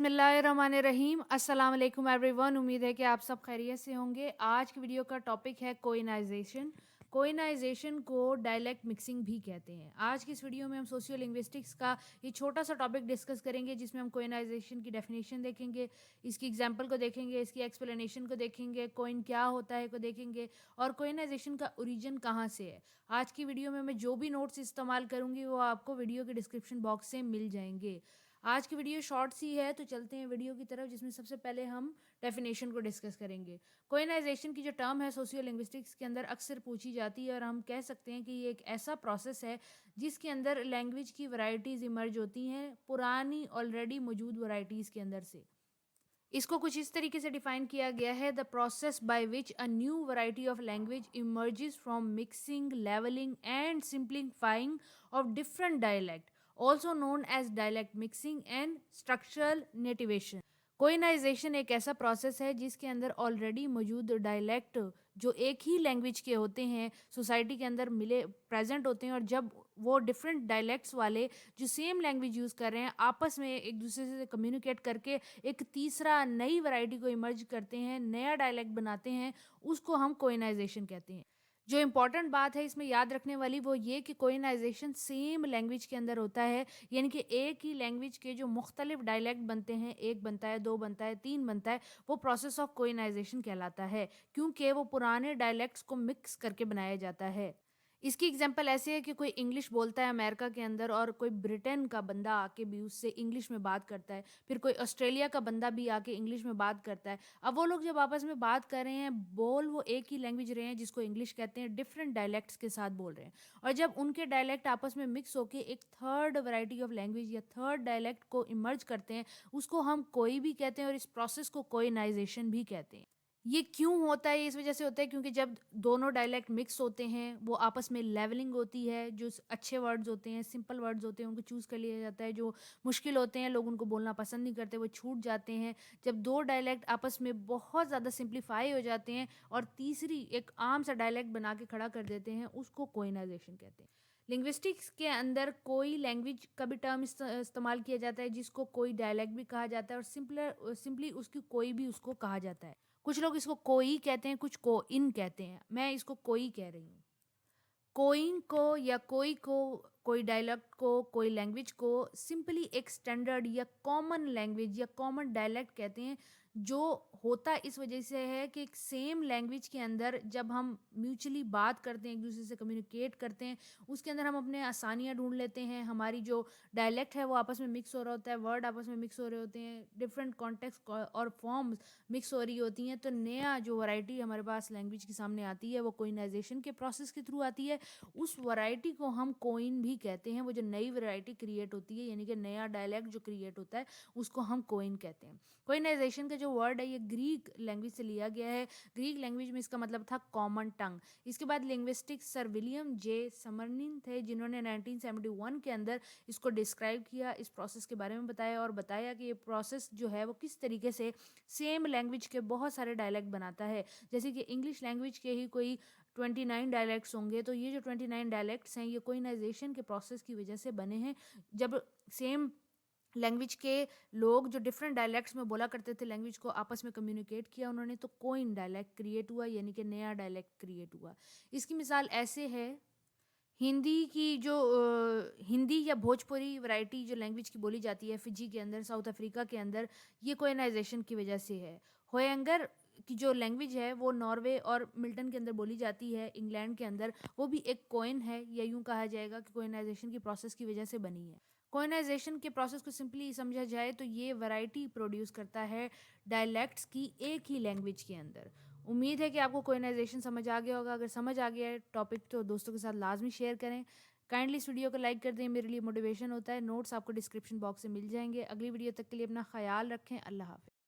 बिस्मिल्लाहिर्रहमानिर्रहीम। अस्सलाम वालेकुम एवरीवन। उम्मीद है कि आप सब खैरियत से होंगे। आज की वीडियो का टॉपिक है कोइनाइजेशन। कोइनाइजेशन को डायलेक्ट मिक्सिंग भी कहते हैं। आज की इस वीडियो में हम सोशियो लिंग्विस्टिक्स का ये छोटा सा टॉपिक डिस्कस करेंगे, जिसमें हम कोइनाइजेशन की डेफिनेशन देखेंगे, इसकी एग्जांपल को देखेंगे, इसकी एक्सप्लेनेशन को देखेंगे, कोइन क्या होता है को देखेंगे और कोइनाइजेशन का ओरिजिन कहाँ से है। आज की वीडियो में मैं जो भी नोट्स इस्तेमाल करूँगी वो आपको वीडियो के डिस्क्रिप्शन बॉक्स से मिल जाएंगे। आज की वीडियो शॉर्ट सी है, तो चलते हैं वीडियो की तरफ, जिसमें सबसे पहले हम डेफिनेशन को डिस्कस करेंगे। कोइनाइजेशन की जो टर्म है सोशियो लिंग्विस्टिक्स के अंदर अक्सर पूछी जाती है और हम कह सकते हैं कि ये एक ऐसा प्रोसेस है जिसके अंदर लैंग्वेज की वैरायटीज इमर्ज होती हैं पुरानी ऑलरेडी मौजूद वैरायटीज़ के अंदर से। इसको कुछ इस तरीके से डिफाइन किया गया है: the process by which a new variety of language emerges from mixing, levelling and simplifying of different dialect, also known as dialect mixing and structural nativization. Koineization एक ऐसा प्रोसेस है जिसके अंदर ऑलरेडी मौजूद डायलैक्ट जो एक ही लैंग्वेज के होते हैं सोसाइटी के अंदर मिले प्रेजेंट होते हैं, और जब वो डिफरेंट डायलैक्ट्स वाले जो सेम लैंग्वेज यूज़ कर रहे हैं आपस में एक दूसरे से कम्युनिकेट करके एक तीसरा नई वैरायटी को इमर्ज करते हैं, नया डायलैक्ट बनाते हैं, उसको हम कोइनाइजेशन कहते हैं। जो इम्पॉर्टेंट बात है इसमें याद रखने वाली वो ये कि कोइनाइजेशन सेम लैंग्वेज के अंदर होता है, यानी कि एक ही लैंग्वेज के जो मुख्तलिफ डायलैक्ट बनते हैं, एक बनता है, दो बनता है, तीन बनता है, वो प्रोसेस ऑफ कोइनाइजेशन कहलाता है, क्योंकि वो पुराने डायलैक्ट्स को मिक्स करके बनाया जाता है। इसकी एग्जांपल ऐसे है कि कोई इंग्लिश बोलता है अमेरिका के अंदर और कोई ब्रिटेन का बंदा आके भी उससे इंग्लिश में बात करता है, फिर कोई ऑस्ट्रेलिया का बंदा भी आके इंग्लिश में बात करता है। अब वो लोग जब आपस में बात कर रहे हैं, बोल वो एक ही लैंग्वेज रहे हैं जिसको इंग्लिश कहते हैं, डिफरेंट डायलैक्ट्स के साथ बोल रहे हैं, और जब उनके डायलैक्ट आपस में मिक्स होके एक थर्ड वैरायटी ऑफ लैंग्वेज या थर्ड डायलैक्ट को इमर्ज करते हैं, उसको हम कोई भी कहते हैं और इस प्रोसेस को कोइनाइजेशन भी कहते हैं। ये क्यों होता है? ये इस वजह से होता है क्योंकि जब दोनों डायलैक्ट मिक्स होते हैं वो आपस में लेवलिंग होती है। जो अच्छे वर्ड्स होते हैं, सिंपल वर्ड्स होते हैं, उनको चूज़ कर लिया जाता है। जो मुश्किल होते हैं, लोग उनको बोलना पसंद नहीं करते, वो छूट जाते हैं। जब दो डायलैक्ट आपस में बहुत ज़्यादा सिंप्लीफाई हो जाते हैं और तीसरी एक आम सा डायलैक्ट बना के खड़ा कर देते हैं, उसको कोइनाइजेशन कहते हैं। लिंग्विस्टिक्स के अंदर कोई लैंग्वेज का भी टर्म इस्तेमाल किया जाता है जिसको कोई डायलैक्ट भी कहा जाता है, और सिंपली उसकी कोई भी उसको कहा जाता है। कुछ लोग इसको कोई कहते हैं, कुछ को इन कहते हैं, मैं इसको कोई कह रही हूँ। कोइंग को या कोई को, कोई डायलेक्ट को, कोई लैंग्वेज को सिंपली एक स्टैंडर्ड या कॉमन लैंग्वेज या कॉमन डायलेक्ट कहते हैं। जो होता इस वजह से है कि एक सेम लैंग्वेज के अंदर जब हम म्यूचुअली बात करते हैं, एक दूसरे से कम्युनिकेट करते हैं, उसके अंदर हम अपने आसानियाँ ढूंढ लेते हैं। हमारी जो डायलेक्ट है वो आपस में मिक्स हो रहा होता है, वर्ड आपस में मिक्स हो रहे होते हैं, डिफरेंट कॉन्टेक्स्ट और फॉर्म्स मिक्स हो रही होती हैं, तो नया जो वैरायटी हमारे पास लैंग्वेज के सामने आती है वो कोइनाइजेशन के प्रोसेस के थ्रू आती है। उस वैरायटी को हम कोइन भी कहते हैं। वो जो नई वैरायटी क्रिएट होती है, यानी कि नया डायलैक्ट जो क्रिएट होता है, उसको हम कोइन कहते हैं। कोइनाइजेशन का जो वर्ड है ये ग्रीक लैंग्वेज से लिया गया है। ग्रीक लैंग्वेज में इसका मतलब था कॉमन टंग। इसके बाद लिंग्विस्टिक सर विलियम जे समरनिन थे, जिन्होंने 1971 के अंदर इसको डिस्क्राइब किया, इस प्रोसेस के बारे में बताया और बताया कि ये प्रोसेस जो है वो किस तरीके से सेम लैंग्वेज के बहुत सारे डायलैक्ट बनाता है। जैसे कि इंग्लिश लैंग्वेज के ही कोई 29 डायलैक्ट्स होंगे, तो ये जो 29 डायलैक्ट्स हैं ये कोइनाइजेशन के प्रोसेस की वजह से बने हैं। जब सेम लैंग्वेज के लोग जो डिफरेंट डायलैक्ट्स में बोला करते थे, लैंग्वेज को आपस में कम्युनिकेट किया उन्होंने, तो कोइन डायलैक्ट क्रिएट हुआ, यानी कि नया डायलैक्ट क्रिएट हुआ। इसकी मिसाल ऐसे है, हिंदी की जो हिंदी या भोजपुरी वैरायटी जो लैंग्वेज की बोली जाती है फिजी के अंदर, साउथ अफ्रीका के अंदर, ये कोइनाइजेशन की वजह से है। होयंगर की जो लैंग्वेज है वो नॉर्वे और मिल्टन के अंदर बोली जाती है इंग्लैंड के अंदर, वो भी एक कोइन है, या यूं कहा जाएगा कि कोइनाइजेशन की प्रोसेस की वजह से बनी है। कोइनाइजेशन के प्रोसेस को सिंपली समझा जाए तो ये वैरायटी प्रोड्यूस करता है डायलैक्ट्स की एक ही लैंग्वेज के अंदर। उम्मीद है कि आपको कोइनाइजेशन समझ आ गया होगा। अगर समझ आ गया है टॉपिक तो दोस्तों के साथ लाजमी शेयर करें। काइंडली इस वीडियो को लाइक कर दें, मेरे लिए मोटिवेशन होता है। नोट्स आपको डिस्क्रिप्शन बॉक्स से मिल जाएंगे। अगली वीडियो तक के लिए अपना ख्याल रखें। अल्लाह हाफ़िज़।